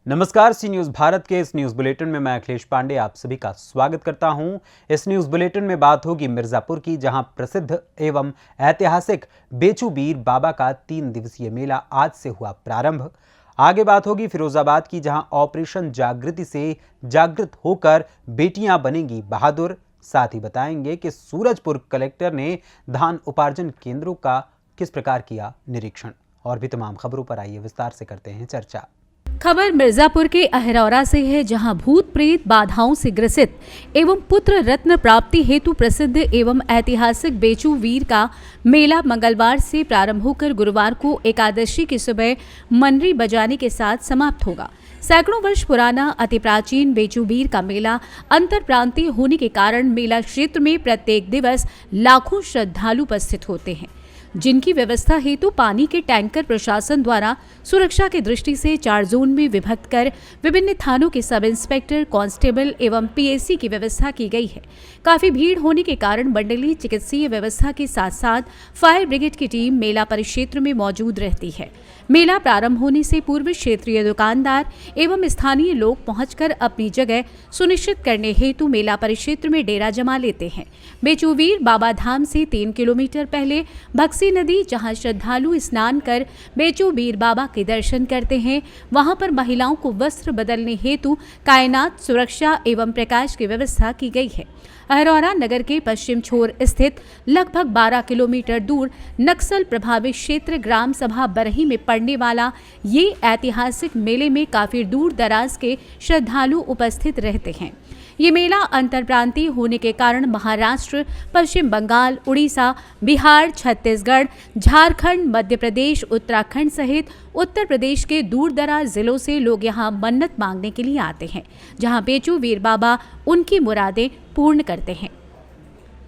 नमस्कार, सी न्यूज भारत के इस न्यूज बुलेटिन में मैं अखिलेश पांडे आप सभी का स्वागत करता हूं। इस न्यूज बुलेटिन में बात होगी मिर्जापुर की, जहां प्रसिद्ध एवं ऐतिहासिक बेचूबीर बाबा का 3 दिवसीय मेला आज से हुआ प्रारंभ। आगे बात होगी फिरोजाबाद की, जहां ऑपरेशन जागृति से जागृत होकर बेटियां बनेंगी बहादुर। साथ ही बताएंगे कि सूरजपुर कलेक्टर ने धान उपार्जन केंद्रों का किस प्रकार किया निरीक्षण। और भी तमाम खबरों पर आइए विस्तार से करते हैं चर्चा। खबर मिर्जापुर के अहरौरा से है, जहां भूत प्रेत बाधाओं से ग्रसित एवं पुत्र रत्न प्राप्ति हेतु प्रसिद्ध एवं ऐतिहासिक बेचू वीर का मेला मंगलवार से प्रारंभ होकर गुरुवार को एकादशी की सुबह मनरी बजाने के साथ समाप्त होगा। सैकड़ों वर्ष पुराना अति प्राचीन बेचूबीर का मेला अंतर प्रांतीय होने के कारण मेला क्षेत्र में प्रत्येक दिवस लाखों श्रद्धालु उपस्थित होते हैं, जिनकी व्यवस्था हेतु पानी के टैंकर प्रशासन द्वारा सुरक्षा की दृष्टि से 4 जोन में विभक्त कर विभिन्न थानों के सब इंस्पेक्टर, कांस्टेबल एवं पीएसी की व्यवस्था की गई है। काफी भीड़ होने के कारण मंडलीय चिकित्सीय व्यवस्था के साथ साथ फायर ब्रिगेड की टीम मेला परिक्षेत्र में मौजूद रहती है। मेला प्रारंभ होने से पूर्व क्षेत्रीय दुकानदार एवं स्थानीय लोग पहुंचकर अपनी जगह सुनिश्चित करने हेतु मेला परिक्षेत्र में डेरा जमा लेते हैं। बेचूवीर बाबा धाम से 3 किलोमीटर पहले भक्सी नदी, जहां श्रद्धालु स्नान कर बेचूबीर बाबा के दर्शन करते हैं, वहां पर महिलाओं को वस्त्र बदलने हेतु कायनात सुरक्षा एवं प्रकाश की व्यवस्था की गई है। अहरौरा नगर के पश्चिम छोर स्थित लगभग 12 किलोमीटर दूर नक्सल प्रभावित क्षेत्र ग्राम सभा बरही में पड़ने वाला ये ऐतिहासिक मेले में काफी दूर दराज के श्रद्धालु उपस्थित रहते हैं। ये मेला अंतरप्रांतीय होने के कारण महाराष्ट्र, पश्चिम बंगाल, उड़ीसा, बिहार, छत्तीसगढ़, झारखंड, मध्य प्रदेश, उत्तराखंड सहित उत्तर प्रदेश के दूर दराज जिलों से लोग यहाँ मन्नत मांगने के लिए आते हैं, जहाँ बेचू वीर बाबा उनकी मुरादें पूर्ण करते हैं।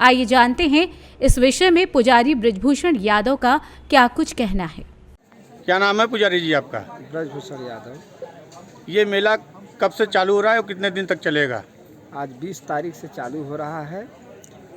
आइए जानते हैं इस विषय में पुजारी ब्रजभूषण यादव का क्या कुछ कहना है। क्या नाम है पुजारी जी आपका? ब्रजभूषण यादव। ये मेला कब से चालू हो रहा है और कितने दिन तक चलेगा? आज 20 तारीख से चालू हो रहा है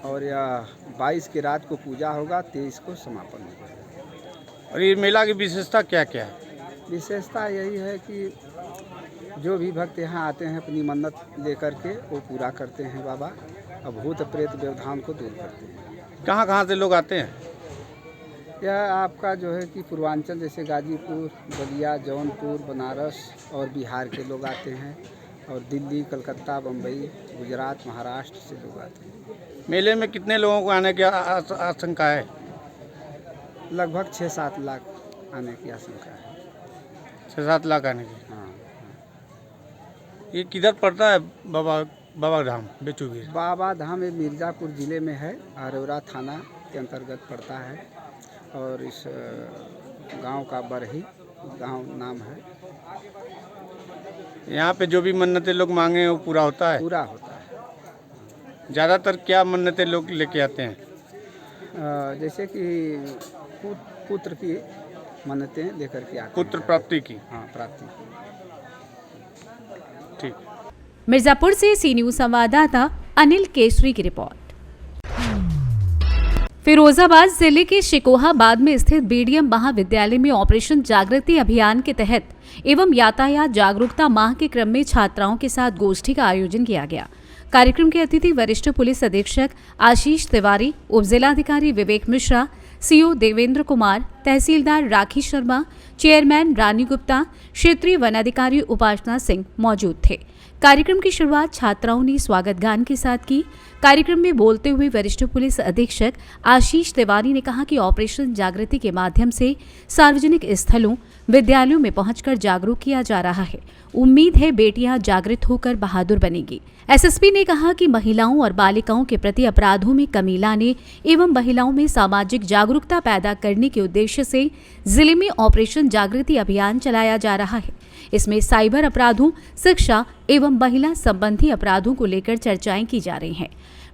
और यह 22 की रात को पूजा होगा, 23 को समापन होगा। और ये मेला की विशेषता क्या क्या है? विशेषता यही है कि जो भी भक्त यहाँ आते हैं अपनी मन्नत लेकर के वो पूरा करते हैं बाबा, और भूत प्रेत व्यवधान को दूर करते हैं। कहाँ से लोग आते हैं? यह आपका जो है कि पूर्वांचल जैसे गाजीपुर, बलिया, जौनपुर, बनारस और बिहार के लोग आते हैं, और दिल्ली, कलकत्ता, बम्बई, गुजरात, महाराष्ट्र से लोग आते हैं। मेले में कितने लोगों को आने की आशंका है? लगभग 6-7 लाख आने की आशंका है। 6-7 लाख आने की। हाँ। ये किधर पड़ता है बाबा धाम बेचूबीर? बाबा धाम ये मिर्ज़ापुर ज़िले में है, अहरौरा थाना के अंतर्गत पड़ता है, और इस गांव का बरही गांव नाम है। यहाँ पे जो भी मन्नतें लोग मांगे वो पूरा होता है? पूरा होता है। ज़्यादातर क्या मन्नतें लोग लेके आते हैं? जैसे कि पुत्र की मन्नतें लेकर के आते हैं। पुत्र प्राप्ति की? हाँ, प्राप्ति। ठीक। मिर्जापुर से सी न्यूज संवाददाता अनिल केसरी की रिपोर्ट। फिरोजाबाद जिले के शिकोहाबाद में स्थित बीडीएम महाविद्यालय में ऑपरेशन जागृति अभियान के तहत एवं यातायात जागरूकता माह के क्रम में छात्राओं के साथ गोष्ठी का आयोजन किया गया। कार्यक्रम के अतिथि वरिष्ठ पुलिस अधीक्षक आशीष तिवारी, उप जिलाधिकारी विवेक मिश्रा, सीओ देवेंद्र कुमार, तहसीलदार राखी शर्मा, चेयरमैन रानी गुप्ता, क्षेत्रीय वन अधिकारी उपासना सिंह मौजूद थे। कार्यक्रम की शुरुआत छात्राओं ने स्वागत गान के साथ की। कार्यक्रम में बोलते हुए वरिष्ठ पुलिस अधीक्षक आशीष तिवारी ने कहा कि ऑपरेशन जागृति के माध्यम से सार्वजनिक स्थलों, विद्यालयों में पहुंचकर जागरूक किया जा रहा है। उम्मीद है बेटियां जागृत होकर बहादुर बनेगी। एसएसपी ने कहा कि महिलाओं और बालिकाओं के प्रति अपराधों में कमी लाने एवं महिलाओं में सामाजिक जागरूकता पैदा करने के उद्देश्य से जिले में ऑपरेशन जागृति अभियान चलाया जा रहा है। इसमें साइबर अपराधों, शिक्षा एवं महिला संबंधी अपराधों को लेकर चर्चाएं की जा रही हैं।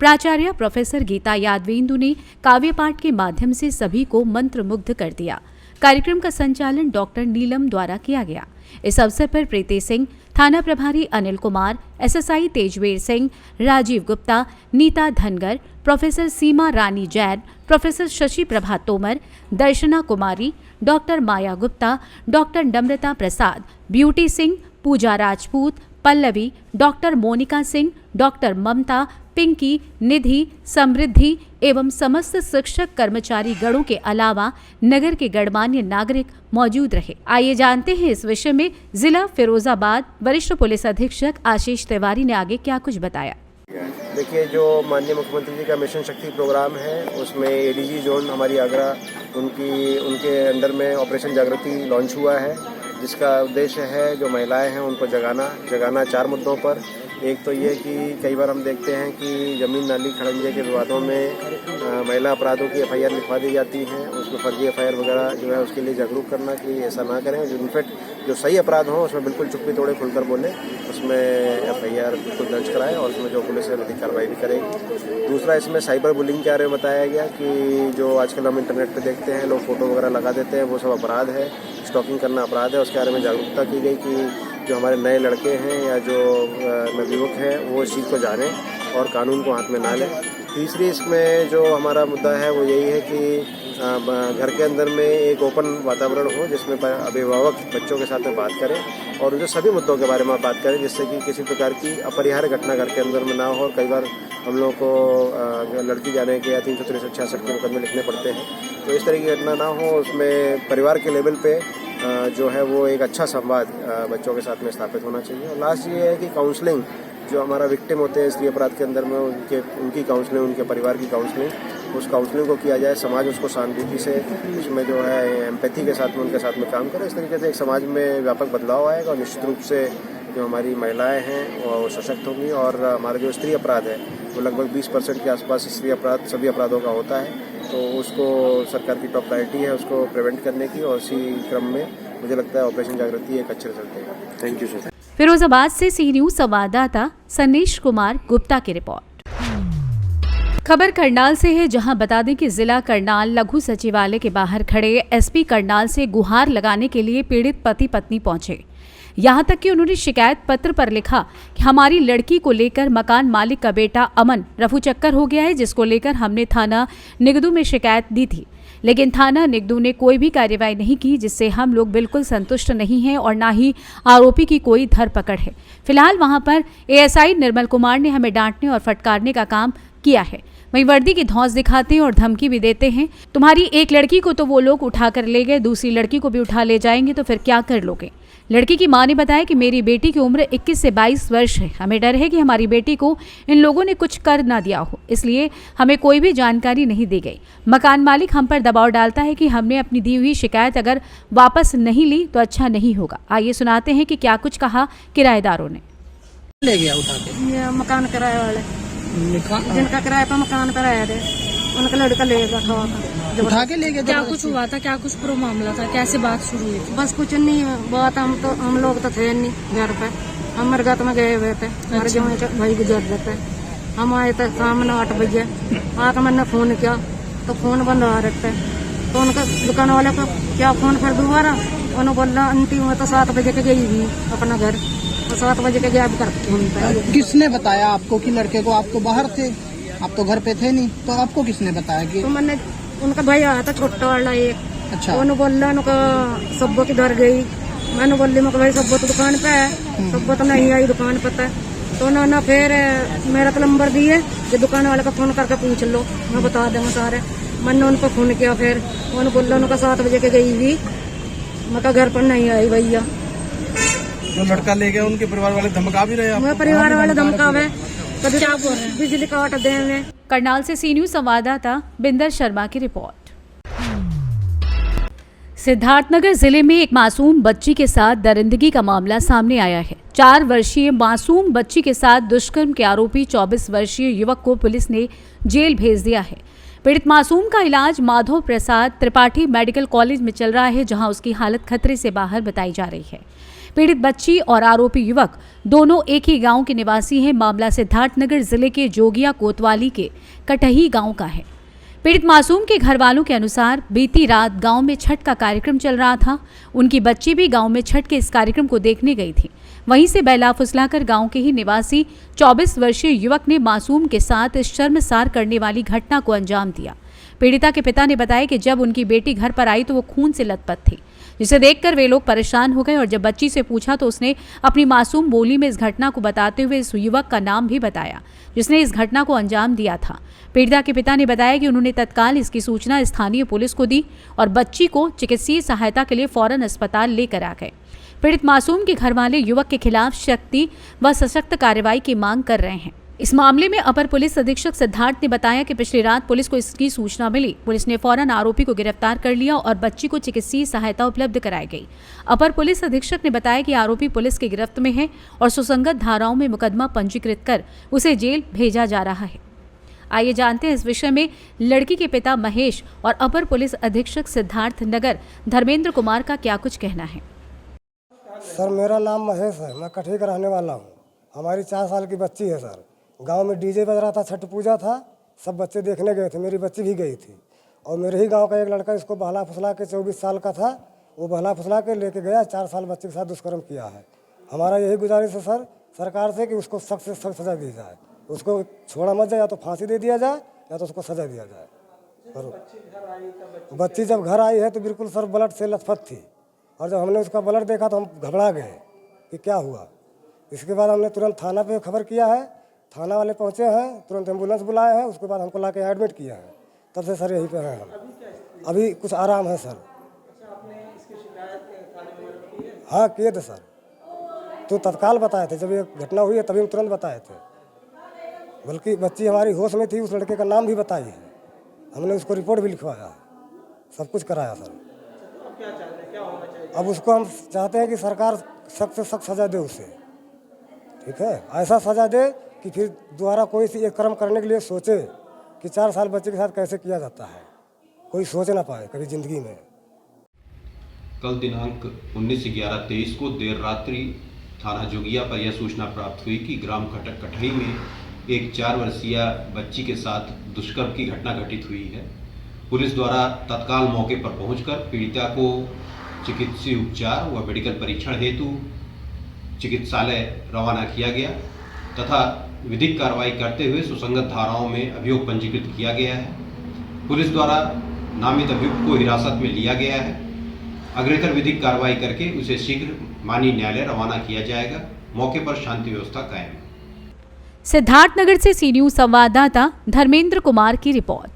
प्राचार्य प्रोफेसर गीता यादवेंदु ने काव्य पाठ के माध्यम से सभी को मंत्रमुग्ध कर दिया। कार्यक्रम का संचालन डॉक्टर नीलम द्वारा किया गया। इस अवसर पर प्रीति सिंह, थाना प्रभारी अनिल कुमार, एसएसआई तेजवीर सिंह, राजीव गुप्ता, नीता धनगर, प्रोफेसर सीमा रानी जैन, प्रोफेसर शशि प्रभा तोमर, दर्शना कुमारी, डॉक्टर माया गुप्ता, डॉक्टर नम्रता प्रसाद, ब्यूटी सिंह, पूजा राजपूत, पल्लवी, डॉक्टर मोनिका सिंह, डॉक्टर ममता, पिंकी, निधि, समृद्धि एवं समस्त शिक्षक कर्मचारी गणों के अलावा नगर के गणमान्य नागरिक मौजूद रहे। आइए जानते हैं इस विषय में जिला फिरोजाबाद वरिष्ठ पुलिस अधीक्षक आशीष तिवारी ने आगे क्या कुछ बताया। देखिए, जो माननीय मुख्यमंत्री जी का मिशन शक्ति प्रोग्राम है उसमें एडीजी जोन हमारी आगरा उनके अंडर में ऑपरेशन जागृति लॉन्च हुआ है, जिसका उद्देश्य है जो महिलाएं हैं उनको जगाना 4 मुद्दों पर। एक तो ये कि कई बार हम देखते हैं कि ज़मीन नाली खड़ंजे के विवादों में महिला अपराधों की एफआईआर लिखवा दी जाती हैं, उसमें फर्जी एफआईआर वगैरह जो है उसके लिए जागरूक करना कि ऐसा ना करें। जो इनफैक्ट जो सही अपराध हों उसमें बिल्कुल चुप्पी तोड़े खुलकर बोले, उसमें एफआईआर बिल्कुल दर्ज कराएं और उसमें जो पुलिस है विधिक कार्रवाई भी करेगी। दूसरा, इसमें साइबर बुलिंग के बारे में बताया गया कि जो आजकल हम इंटरनेट पर देखते हैं लोग फ़ोटो वगैरह लगा देते हैं, वो सब अपराध है, स्टॉकिंग करना अपराध है। उसके बारे में जागरूकता की गई कि जो हमारे नए लड़के हैं या जो नवयुवक हैं वो इस चीज़ को जानें और कानून को हाथ में ना लें। तीसरी, इसमें जो हमारा मुद्दा है वो यही है कि घर के अंदर में एक ओपन वातावरण हो जिसमें अभिभावक बच्चों के साथ में बात करें और जो सभी मुद्दों के बारे में बात करें, जिससे कि किसी प्रकार की अपरिहार्य घटना घर के अंदर में ना हो। और कई बार हम लोगों को लड़की जाने के या 363 के मुकदमे लिखने पड़ते हैं, तो इस तरह की घटना ना हो। उसमें परिवार के लेवल पे जो है वो एक अच्छा संवाद बच्चों के साथ में स्थापित होना चाहिए। और लास्ट ये है कि काउंसलिंग, जो हमारा विक्टिम होते हैं स्त्री अपराध के अंदर में उनकी काउंसलिंग, उनके परिवार की काउंसलिंग, उस काउंसलिंग को किया जाए। समाज उसको सहानुभूति से, उसमें जो है एम्पैथी के साथ में उनके साथ में काम करे। इस तरीके से एक समाज में व्यापक बदलाव आएगा और निश्चित रूप से जो हमारी महिलाएं हैं वो सशक्त होंगी। और हमारा जो स्त्री अपराध है वो लगभग 20% के आसपास स्त्री अपराध सभी अपराधों का होता है, तो उसको सरकार की टॉप प्रायोरिटी है उसको प्रिवेंट करने की। और इसी क्रम में मुझे लगता है ऑपरेशन जागृति एक अच्छे रिजल्ट देगा। Thank you sir. फिरोजाबाद से सी न्यूज संवाददाता सनीश कुमार गुप्ता की रिपोर्ट। खबर करनाल से है, जहां बता दें कि जिला करनाल लघु सचिवालय के बाहर खड़े एसपी करनाल से गुहार लगाने के लिए पीड़ित पति पत्नी पहुंचे। यहां तक कि उन्होंने शिकायत पत्र पर लिखा कि हमारी लड़की को लेकर मकान मालिक का बेटा अमन रफू चक्कर हो गया है, जिसको लेकर हमने थाना निगदू में शिकायत दी थी, लेकिन थाना निगदू ने कोई भी कार्रवाई नहीं की, जिससे हम लोग बिल्कुल संतुष्ट नहीं हैं और ना ही आरोपी की कोई धरपकड़ है। फिलहाल वहां पर एएसआई निर्मल कुमार ने हमें डांटने और फटकारने का काम किया है। वहीं वर्दी की धौंस दिखाते हैं और धमकी भी देते हैं, तुम्हारी एक लड़की को तो वो लोग उठा कर ले गए, दूसरी लड़की को भी उठा ले जाएंगे तो फिर क्या कर लोगे। लड़की की मां ने बताया कि मेरी बेटी की उम्र 21 से 22 वर्ष है, हमें डर है कि हमारी बेटी को इन लोगों ने कुछ कर ना दिया हो, इसलिए हमें कोई भी जानकारी नहीं दी गई। मकान मालिक हम पर दबाव डालता है कि हमने अपनी दी हुई शिकायत अगर वापस नहीं ली तो अच्छा नहीं होगा। आइए सुनाते हैं कि क्या कुछ कहा किराएदारों ने। ले गया उठा के ये मकान किराए वाले जिनका किराए पर मकान पर आए थे उनका लड़का ले गया था। उठा के ले गया। क्या कुछ हुआ था, क्या कुछ पूरा मामला था, कैसे बात शुरू हुई थी? बस कुछ नहीं बात, हम लोग तो थे नहीं घर पे, हम मरगत में गए हुए थे, हमारे जवाई का भाई गुजर गए थे। हम आए थे सामने 8 बजे, आकर मैंने फोन किया तो फोन बंद आ रहे थे, तो उनका दुकान वाले को क्या फोन कर दोबारा, उन्होंने बोला अंतिम में तो 7 बजे के गई हुई अपना घर, तो 7 बजे के गैब कर। किसने बताया आपको कि लड़के को? आप तो बाहर थे, आप तो घर पे थे नहीं, तो आपको किसने बताया कि? तो मैंने, उनका भाई आया था छोटा वाला एक, अच्छा, उन्होंने बोला उनका सब्बो किधर गई, मैंने बोली मैं भाई सब्बो तो दुकान पे है, सब्बो तो नहीं आई दुकान पे था। तो उन्होंने फिर मेरा तो नंबर दिए कि दुकान वाले का फोन करके पूछ लो, मैं बता दूंगा सारे। मैंने उनको फोन किया, फिर उन्होंने बोला उनका 7 बजे के गई हुई, मैं घर पर नहीं आई भैया। जो लड़का ले गया उनके परिवार वाले धमका भी रहे? मैं परिवार वाले धमकावे, कभी क्या बोल रहे हैं बिजली काट देंगे। करनाल से सी न्यूज संवाददाता बिंदर शर्मा की रिपोर्ट। सिद्धार्थनगर जिले में एक मासूम बच्ची के साथ दरिंदगी का मामला सामने आया है। 4 वर्षीय मासूम बच्ची के साथ दुष्कर्म के आरोपी 24 वर्षीय युवक को पुलिस ने जेल भेज दिया है। पीड़ित मासूम का इलाज माधव प्रसाद त्रिपाठी मेडिकल कॉलेज में चल रहा है, जहां उसकी हालत खतरे से बाहर बताई जा रही है। पीड़ित बच्ची और आरोपी युवक दोनों एक ही गांव के निवासी हैं। मामला सिद्धार्थनगर जिले के जोगिया कोतवाली के कटही गांव का है। पीड़ित मासूम के घर वालों के अनुसार बीती रात गांव में छठ का कार्यक्रम चल रहा था। उनकी बच्ची भी गांव में छठ के इस कार्यक्रम को देखने गई थी। वहीं से बहला फुसलाकर गांव के ही निवासी 24 वर्षीय युवक ने मासूम के साथ इस शर्मसार करने वाली घटना को अंजाम दिया। पीड़िता के पिता ने बताया कि जब उनकी बेटी घर पर आई तो वो खून से लथपथ थी। जिसे देखकर वे लोग परेशान हो गए और जब बच्ची से पूछा तो उसने अपनी मासूम बोली में इस घटना को बताते हुए इस युवक का नाम भी बताया जिसने इस घटना को अंजाम दिया था। पीड़िता के पिता ने बताया कि उन्होंने तत्काल इसकी सूचना स्थानीय पुलिस को दी और बच्ची को चिकित्सीय सहायता के लिए फौरन अस्पताल लेकर आ गए। पीड़ित मासूम के घर वाले युवक के खिलाफ सख्ती व सशक्त कार्रवाई की मांग कर रहे हैं। इस मामले में अपर पुलिस अधीक्षक सिद्धार्थ ने बताया कि पिछली रात पुलिस को इसकी सूचना मिली। पुलिस ने फौरन आरोपी को गिरफ्तार कर लिया और बच्ची को चिकित्सीय सहायता उपलब्ध कराई गई। अपर पुलिस अधीक्षक ने बताया कि आरोपी पुलिस की गिरफ्त में है और सुसंगत धाराओं में मुकदमा पंजीकृत कर उसे जेल भेजा जा रहा है। आइए जानते हैं इस विषय में लड़की के पिता महेश और अपर पुलिस अधीक्षक सिद्धार्थ नगर धर्मेंद्र कुमार का क्या कुछ कहना है। सर मेरा नाम महेश है, मैं कठी का रहने वाला हूँ। हमारी 4 साल की बच्ची है सर। गांव में डीजे बज रहा था, छठ पूजा था, सब बच्चे देखने गए थे, मेरी बच्ची भी गई थी। और मेरे ही गांव का एक लड़का इसको बहला फुसला के 24 साल का था, वो बहला फुसला के लेके गया, 4 साल बच्चे के साथ दुष्कर्म किया है। हमारा यही गुजारिश है सर सरकार से कि उसको सख्त से सख्त सजा दी जाए। उसको छोड़ा मत जाए, या तो फांसी दे दिया जाए या तो उसको सजा दिया जाए। बच्ची जब घर आई है तो बिल्कुल सर ब्लड से लथपथ थी और जब हमने उसका ब्लड देखा तो हम घबरा गए कि क्या हुआ। इसके बाद हमने तुरंत थाना पे खबर किया है, थाना वाले पहुंचे हैं, तुरंत एम्बुलेंस बुलाए हैं, उसके बाद हमको ला के एडमिट किया है। तब से सर यहीं पे हैं हम। अभी कुछ आराम है सर। हाँ किए थे सर, तो तत्काल बताए थे, जब ये घटना हुई है तभी हम तुरंत बताए थे। बल्कि बच्ची हमारी होश में थी, उस लड़के का नाम भी बताई है, हमने उसको रिपोर्ट भी लिखवाया, सब कुछ कराया सर। अब उसको हम चाहते हैं कि सरकार सख्त से सख्त सजा दे उसे, ठीक है, ऐसा सजा दे कि फिर दोबारा कोई सी एक कर्म करने के लिए सोचे कि 4 साल बच्चे के साथ कैसे किया जाता है, कोई सोच ना पाए कभी जिंदगी में। कल दिनांक 19/11/23 को देर रात्रि थाना जोगिया पर यह सूचना प्राप्त हुई कि ग्राम कठई में एक 4 वर्षीय बच्ची के साथ दुष्कर्म की घटना घटित हुई है। पुलिस द्वारा तत्काल मौके पर पहुंचकर पीड़िता को चिकित्सीय उपचार व मेडिकल परीक्षण हेतु चिकित्सालय रवाना किया गया तथा विधिक कार्रवाई करते हुए सुसंगत धाराओं में अभियोग पंजीकृत किया गया है। पुलिस द्वारा नामित अभियुक्त को हिरासत में लिया गया है। अग्रेतर विधिक कार्रवाई करके उसे शीघ्र माननीय न्यायालय रवाना किया जाएगा। मौके पर शांति व्यवस्था कायम है। सिद्धार्थनगर से सी न्यूज संवाददाता धर्मेंद्र कुमार की रिपोर्ट।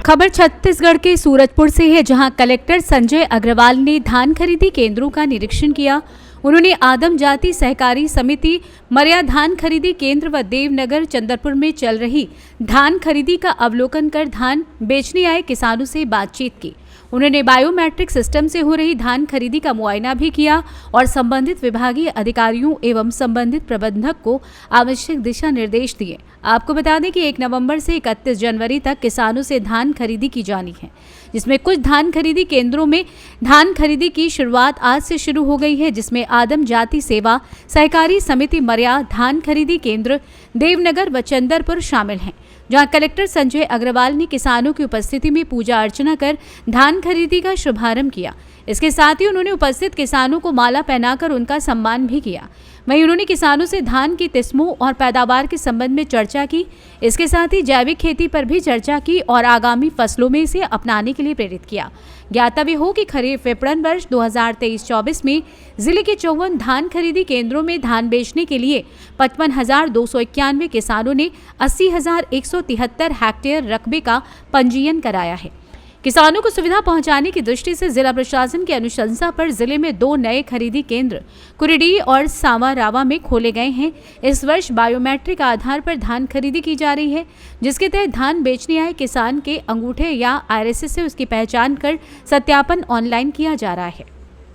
खबर छत्तीसगढ़ के सूरजपुर से है, जहां कलेक्टर संजय अग्रवाल ने धान खरीदी केंद्रों का निरीक्षण किया। उन्होंने आदम जाति सहकारी समिति मरिया धान खरीदी केंद्र व देवनगर चंद्रपुर में चल रही धान खरीदी का अवलोकन कर धान बेचने आए किसानों से बातचीत की। उन्होंने बायोमेट्रिक सिस्टम से हो रही धान खरीदी का मुआयना भी किया और संबंधित विभागीय अधिकारियों एवं संबंधित प्रबंधक को आवश्यक दिशा निर्देश दिए। आपको बता दें कि 1 नवंबर से 31 जनवरी तक किसानों से धान खरीदी की जानी है, जिसमें कुछ धान खरीदी केंद्रों में धान खरीदी की शुरुआत आज से शुरू हो गई है, जिसमें आदम जाति सेवा सहकारी समिति मरिया धान खरीदी केंद्र देवनगर व चंद्रपुर शामिल हैं, जहां कलेक्टर संजय अग्रवाल ने किसानों की उपस्थिति में पूजा अर्चना कर धान खरीदी का शुभारंभ किया। इसके साथ ही उन्होंने उपस्थित किसानों को माला पहनाकर उनका सम्मान भी किया। वहीं उन्होंने किसानों से धान की किस्मों और पैदावार के संबंध में चर्चा की। इसके साथ ही जैविक खेती पर भी चर्चा की और आगामी फसलों में इसे अपनाने के लिए प्रेरित किया। ज्ञातव्य हो कि खरीफ विपणन वर्ष 2023-24 में जिले के 54 धान खरीदी केंद्रों में धान बेचने के लिए 55,291 किसानों ने 80,173 हेक्टेयर रकबे का पंजीयन कराया है। किसानों को सुविधा पहुंचाने की दृष्टि से जिला प्रशासन की अनुशंसा पर जिले में 2 नए खरीदी केंद्र कुरीडीह और सावारावा में खोले गए हैं। इस वर्ष बायोमेट्रिक आधार पर धान खरीदी की जा रही है, जिसके तहत धान बेचने आए किसान के अंगूठे या आईआरएस से उसकी पहचान कर सत्यापन ऑनलाइन किया जा रहा है।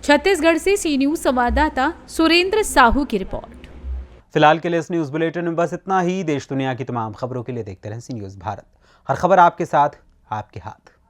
छत्तीसगढ़ से सी न्यूज संवाददाता सुरेंद्र साहू की रिपोर्ट। फिलहाल के लिए इस न्यूज बुलेटिन में बस इतना ही। देश दुनिया की तमाम खबरों के लिए देखते रहें सी न्यूज भारत। हर खबर आपके साथ, आपके हाथ।